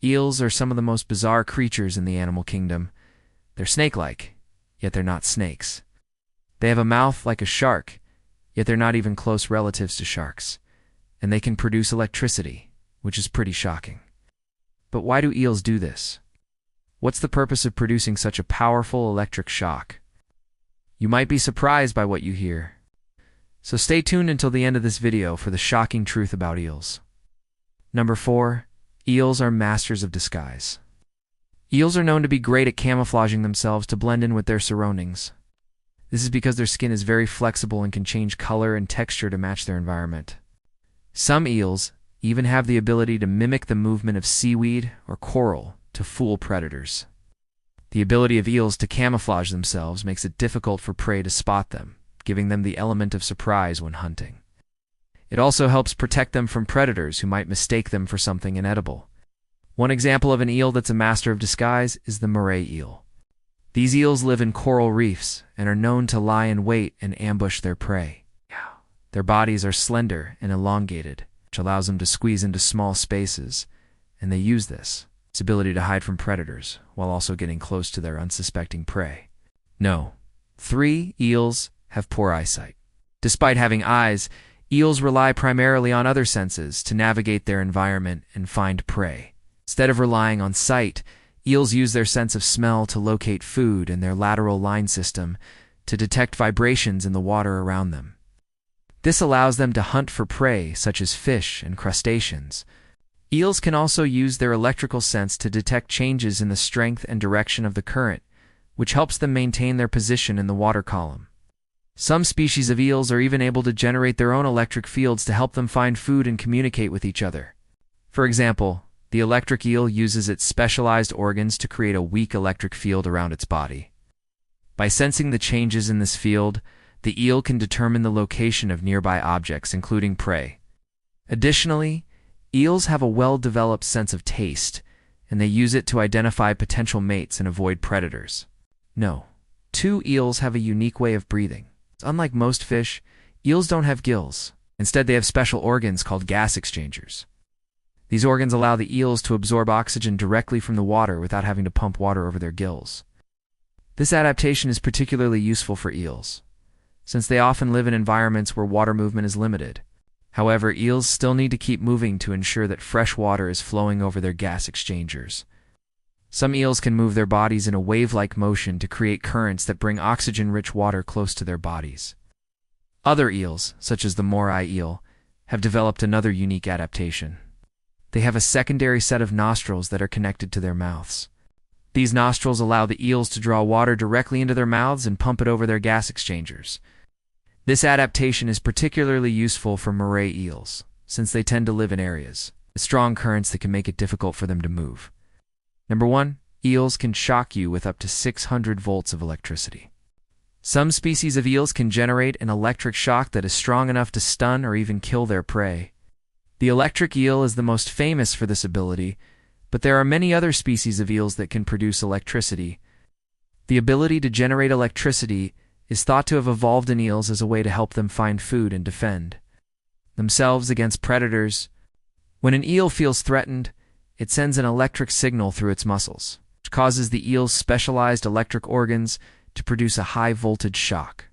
Eels are some of the most bizarre creatures in the animal kingdom. They're snake-like, yet they're not snakes. They have a mouth like a shark, yet they're not even close relatives to sharks. And they can produce electricity, which is pretty shocking. But why do eels do this? What's the purpose of producing such a powerful electric shock? You might be surprised by what you hear. So stay tuned until the end of this video for the shocking truth about eels. Number 4. Eels are masters of disguise. Eels are known to be great at camouflaging themselves to blend in with their surroundings. This is because their skin is very flexible and can change color and texture to match their environment. Some eels even have the ability to mimic the movement of seaweed or coral to fool predators. The ability of eels to camouflage themselves makes it difficult for prey to spot them, giving them the element of surprise when hunting. It also helps protect them from predators who might mistake them for something inedible. One example of an eel that's a master of disguise is the moray eel. These eels live in coral reefs and are known to lie in wait and ambush their prey. Their bodies are slender and elongated, which allows them to squeeze into small spaces, and they use this ability to hide from predators while also getting close to their unsuspecting prey. No. 3. Eels have poor eyesight. Despite having eyes, eels rely primarily on other senses to navigate their environment and find prey. Instead of relying on sight, eels use their sense of smell to locate food and their lateral line system to detect vibrations in the water around them. This allows them to hunt for prey such as fish and crustaceans. Eels can also use their electrical sense to detect changes in the strength and direction of the current, which helps them maintain their position in the water column. Some species of eels are even able to generate their own electric fields to help them find food and communicate with each other. For example, the electric eel uses its specialized organs to create a weak electric field around its body. By sensing the changes in this field, the eel can determine the location of nearby objects, including prey. Additionally, eels have a well-developed sense of taste, and they use it to identify potential mates and avoid predators. No. 2. Eels have a unique way of breathing. Unlike most fish, eels don't have gills. Instead, they have special organs called gas exchangers. These organs allow the eels to absorb oxygen directly from the water without having to pump water over their gills. This adaptation is particularly useful for eels, since they often live in environments where water movement is limited. However, eels still need to keep moving to ensure that fresh water is flowing over their gas exchangers. Some eels can move their bodies in a wave-like motion to create currents that bring oxygen-rich water close to their bodies. Other eels, such as the moray eel, have developed another unique adaptation. They have a secondary set of nostrils that are connected to their mouths. These nostrils allow the eels to draw water directly into their mouths and pump it over their gas exchangers. This adaptation is particularly useful for moray eels, since they tend to live in areas with strong currents that can make it difficult for them to move. Number 1. Eels can shock you with up to 600 volts of electricity. Some species of eels can generate an electric shock that is strong enough to stun or even kill their prey. The electric eel is the most famous for this ability, but there are many other species of eels that can produce electricity. The ability to generate electricity is thought to have evolved in eels as a way to help them find food and defend themselves against predators. When an eel feels threatened, it sends an electric signal through its muscles, which causes the eel's specialized electric organs to produce a high-voltage shock.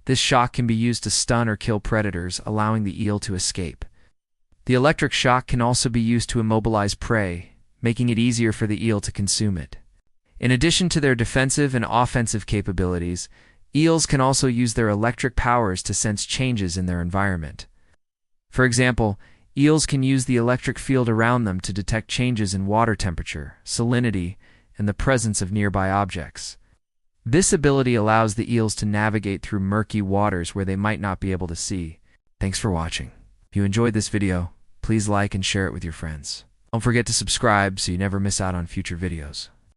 This shock can be used to stun or kill predators, allowing the eel to escape. The electric shock can also be used to immobilize prey, making it easier for the eel to consume it. In addition to their defensive and offensive capabilities, eels can also use their electric powers to sense changes in their environment. For example, eels can use the electric field around them to detect changes in water temperature, salinity, and the presence of nearby objects. This ability allows the eels to navigate through murky waters where they might not be able to see. Thanks for watching. If you enjoyed this video, please like and share it with your friends. Don't forget to subscribe so you never miss out on future videos.